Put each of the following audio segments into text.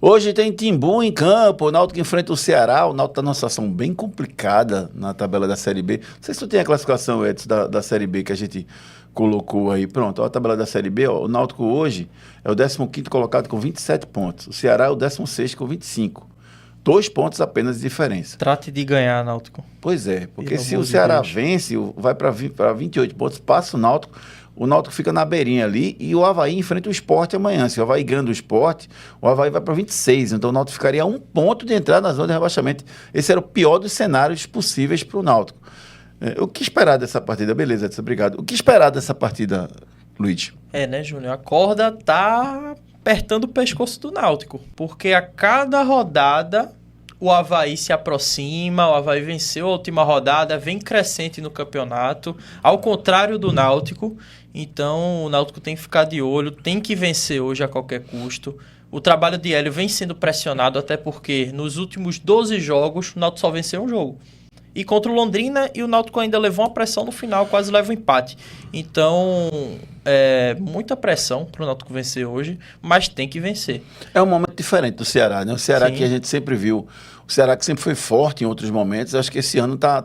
Hoje tem Timbu em campo, o Náutico enfrenta o Ceará. O Náutico está numa situação bem complicada na tabela da Série B. Não sei se tu tem a classificação, Edson, da Série B que a gente colocou aí. Pronto, ó, a tabela da Série B, ó, o Náutico hoje é o 15º colocado com 27 pontos. O Ceará é o 16º com 25. 2 pontos apenas de diferença. Trate de ganhar, Náutico. Pois é, porque se o Ceará vence, vai para 28 pontos, passa o Náutico fica na beirinha ali e o Avaí enfrenta o Sport amanhã. Se o Avaí ganha do Sport, o Avaí vai para 26. Então o Náutico ficaria a 1 ponto de entrar na zona de rebaixamento. Esse era o pior dos cenários possíveis para o Náutico. O que esperar dessa partida? Beleza, Edson, obrigado. O que esperar dessa partida, Luiz? Né, Júnior? A corda tá apertando o pescoço do Náutico. Porque a cada rodada o Avaí se aproxima, o Avaí venceu a última rodada, vem crescente no campeonato, ao contrário do Náutico. Então o Náutico tem que ficar de olho, tem que vencer hoje a qualquer custo. O trabalho de Hélio vem sendo pressionado, até porque nos últimos 12 jogos o Náutico só venceu um jogo. E contra o Londrina, e o Náutico ainda levou uma pressão no final, quase leva um empate. Então, muita pressão para o Náutico vencer hoje, mas tem que vencer. É um momento diferente do Ceará, né? O Ceará que a gente sempre viu, o Ceará que sempre foi forte em outros momentos, acho que esse ano tá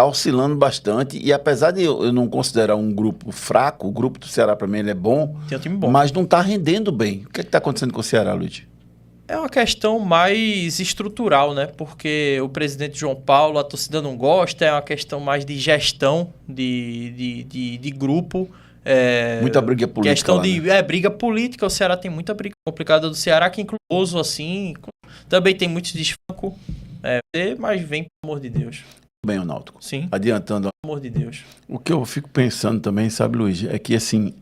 oscilando bastante. E apesar de eu não considerar um grupo fraco, o grupo do Ceará para mim ele é bom, tem um time bom, mas não está rendendo bem. O que está acontecendo com o Ceará, Luiz? É uma questão mais estrutural, né? Porque o presidente João Paulo, a torcida não gosta, é uma questão mais de gestão de grupo. Muita briga política. Questão de briga política. O Ceará tem muita briga complicada do Ceará, que incluso assim, também tem muitos desfalques. Mas vem, pelo amor de Deus. Bem, o Náutico. Sim. Adiantando. Pelo amor de Deus. O que eu fico pensando também, sabe, Luiz, é que assim,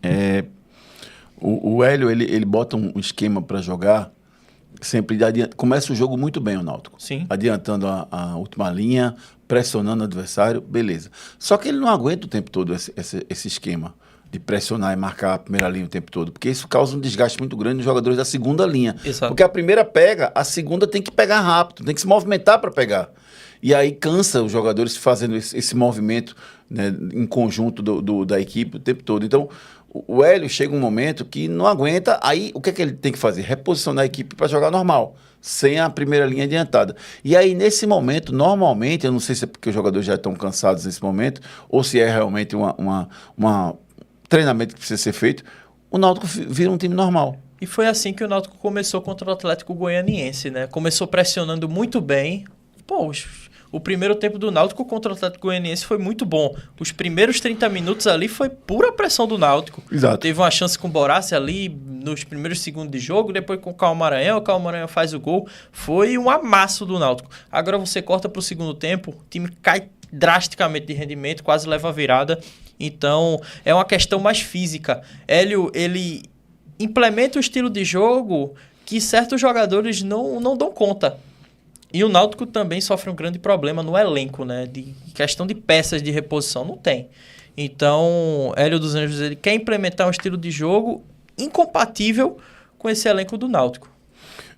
o Hélio, ele bota um esquema para jogar. Sempre começa o jogo muito bem o Náutico. Sim. Adiantando a última linha, pressionando o adversário, beleza. Só que ele não aguenta o tempo todo esse esquema de pressionar e marcar a primeira linha o tempo todo, porque isso causa um desgaste muito grande nos jogadores da segunda linha. Exato. Porque a primeira pega, a segunda tem que pegar rápido, tem que se movimentar para pegar. E aí cansa os jogadores fazendo esse movimento, né, em conjunto da equipe o tempo todo. Então, o Hélio chega um momento que não aguenta, aí o que é que ele tem que fazer? Reposicionar a equipe para jogar normal, sem a primeira linha adiantada. E aí, nesse momento, normalmente, eu não sei se é porque os jogadores já estão cansados nesse momento, ou se é realmente um treinamento que precisa ser feito, o Náutico vira um time normal. E foi assim que o Náutico começou contra o Atlético Goianiense, né? Começou pressionando muito bem. O primeiro tempo do Náutico contra o Atlético Goianiense foi muito bom. Os primeiros 30 minutos ali foi pura pressão do Náutico. Exato. Teve uma chance com o Borassi ali nos primeiros segundos de jogo, depois com o Calmaranhão faz o gol. Foi um amasso do Náutico. Agora você corta para o segundo tempo, o time cai drasticamente de rendimento, quase leva a virada. Então, é uma questão mais física. Hélio, ele implementa o estilo de jogo que certos jogadores não dão conta. E o Náutico também sofre um grande problema no elenco, né? De questão de peças de reposição, não tem. Então, Hélio dos Anjos, ele quer implementar um estilo de jogo incompatível com esse elenco do Náutico.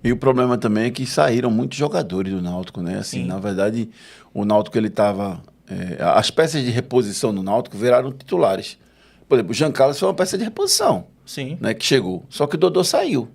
E o problema também é que saíram muitos jogadores do Náutico, né? Assim, na verdade, o Náutico, ele estava... as peças de reposição do Náutico viraram titulares. Por exemplo, o Jean Carlos foi uma peça de reposição. Sim. Né, que chegou. Só que o Dodô saiu.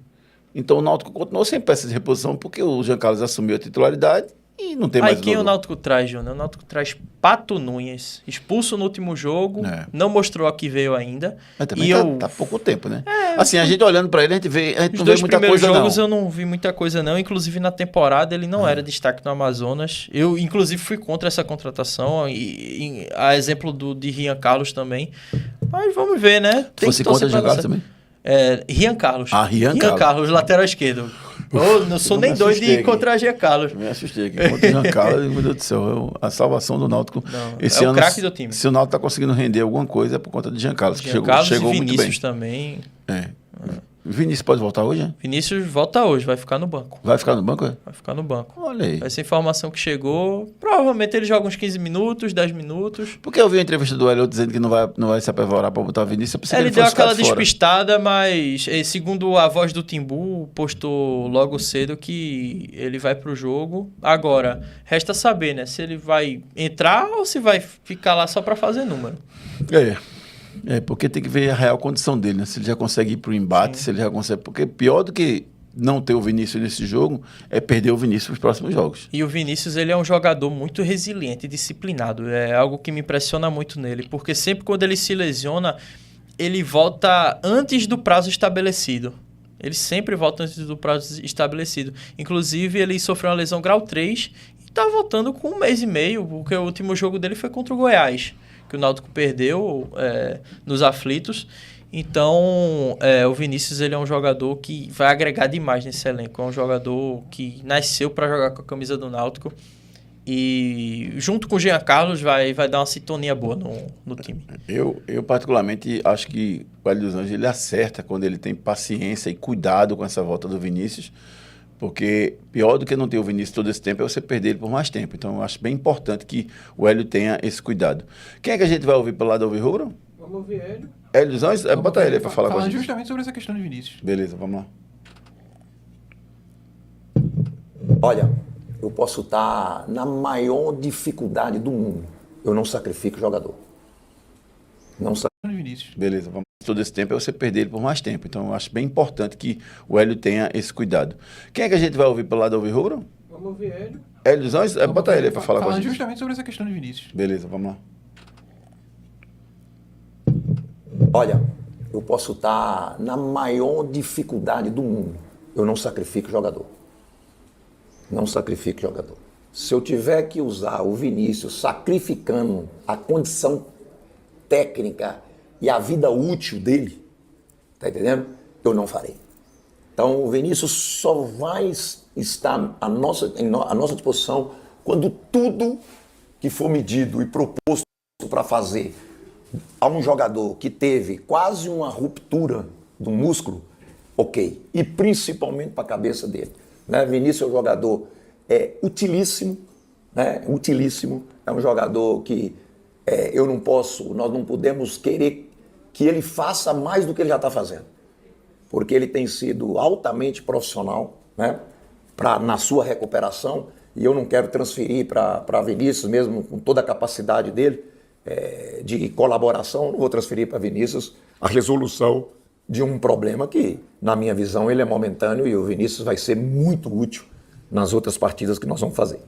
Então o Náutico continuou sem peça de reposição porque o Jean Carlos assumiu a titularidade e não tem mais o Dodô. Aí quem o Náutico traz, Júnior? O Náutico traz Pato Nunes, expulso no último jogo, não mostrou a que veio ainda. Mas também tá pouco tempo, né? Assim, a gente olhando pra ele, a gente não vê muita coisa, não. Os dois primeiros jogos eu não vi muita coisa, não. Inclusive, na temporada, ele não era destaque no Amazonas. Eu, inclusive, fui contra essa contratação, a exemplo de Rian Carlos também. Mas vamos ver, né? Você contra o Jean Carlos também? Rian Carlos. Rian Carlos, lateral esquerdo. Eu não sou nem doido de ir contra Jean Carlos. Me assustei aqui. Contra o Jean Carlos, meu Deus do céu, a salvação do Náutico. Esse ano, o craque do time. Se o Náutico está conseguindo render alguma coisa, é por conta de Jean Carlos, que chegou muito bem. Vinícius também. Vinícius pode voltar hoje, né? Vinícius volta hoje, vai ficar no banco. Vai ficar no banco, Vai ficar no banco. Olha aí. Essa informação que chegou, provavelmente ele joga uns 15 minutos, 10 minutos. Porque eu vi a entrevista do Hélio dizendo que não vai se apavorar para botar o Vinícius. Ele deu aquela despistada, mas segundo a voz do Timbu, postou logo cedo que ele vai pro jogo. Agora, resta saber, né? Se ele vai entrar ou se vai ficar lá só para fazer número. Porque tem que ver a real condição dele, né? Se ele já consegue ir pro embate, se ele já consegue... Porque pior do que não ter o Vinícius nesse jogo é perder o Vinícius nos próximos jogos. E o Vinícius, ele é um jogador muito resiliente e disciplinado. É algo que me impressiona muito nele, porque sempre quando ele se lesiona, ele volta antes do prazo estabelecido. Ele sempre volta antes do prazo estabelecido. Inclusive, ele sofreu uma lesão grau 3 e está voltando com 1 mês e meio, porque o último jogo dele foi contra o Goiás, que o Náutico perdeu nos aflitos. Então, o Vinícius, ele é um jogador que vai agregar demais nesse elenco. É um jogador que nasceu para jogar com a camisa do Náutico. E junto com o Jean Carlos vai dar uma sintonia boa no time. Eu particularmente acho que o Hélio dos Anjos ele acerta quando ele tem paciência e cuidado com essa volta do Vinícius, porque pior do que não ter o Vinícius todo esse tempo é você perder ele por mais tempo. Então eu acho bem importante que o Hélio tenha esse cuidado. Quem é que a gente vai ouvir pelo lado do Alvirrubro? Vamos ouvir Hélio. Hélio dos Anjos? Bota ele aí para falar com a gente. Justamente sobre essa questão de Vinícius. Beleza, vamos lá. Olha, eu posso estar na maior dificuldade do mundo. Eu não sacrifico o jogador. Não sacrifico. Vinícius. Beleza, vamos. Todo esse tempo é você perder ele por mais tempo. Então eu acho bem importante que o Hélio tenha esse cuidado. Quem é que a gente vai ouvir pelo lado do Alvirrubro? Vamos ouvir Hélio. Hélio dos Anjos? Bota ele aí para falar com a gente. Justamente sobre essa questão de Vinícius. Beleza, vamos lá. Olha, eu posso estar na maior dificuldade do mundo. Eu não sacrifico o jogador. Não sacrifico o jogador. Se eu tiver que usar o Vinícius sacrificando a condição técnica e a vida útil dele, tá entendendo? Eu não farei. Então o Vinícius só vai estar à nossa disposição quando tudo que for medido e proposto para fazer a um jogador que teve quase uma ruptura do músculo, ok. E principalmente para a cabeça dele. Né? Vinícius é um jogador utilíssimo, né? Utilíssimo. É um jogador que nós não podemos querer que ele faça mais do que ele já está fazendo. Porque ele tem sido altamente profissional, né? Na sua recuperação, e eu não quero transferir para Vinícius, mesmo com toda a capacidade dele, de colaboração, não vou transferir para Vinícius a resolução de um problema que, na minha visão, ele é momentâneo e o Vinícius vai ser muito útil nas outras partidas que nós vamos fazer.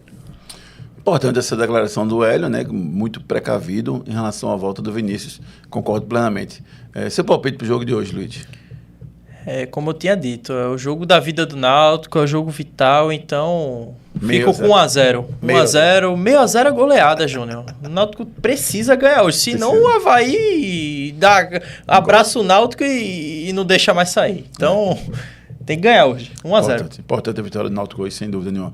Importante essa declaração do Hélio, né? Muito precavido em relação à volta do Vinícius. Concordo plenamente. Seu palpite para o jogo de hoje, Luiz? Como eu tinha dito, é o jogo da vida do Náutico, é o jogo vital, então fico com 1-0. 1-0, meio a 0 é goleada, Júnior. O Náutico precisa ganhar hoje, senão o Avaí abraça o Náutico e não deixa mais sair. Então, tem que ganhar hoje, 1-0. Importante a vitória do Náutico hoje, sem dúvida nenhuma.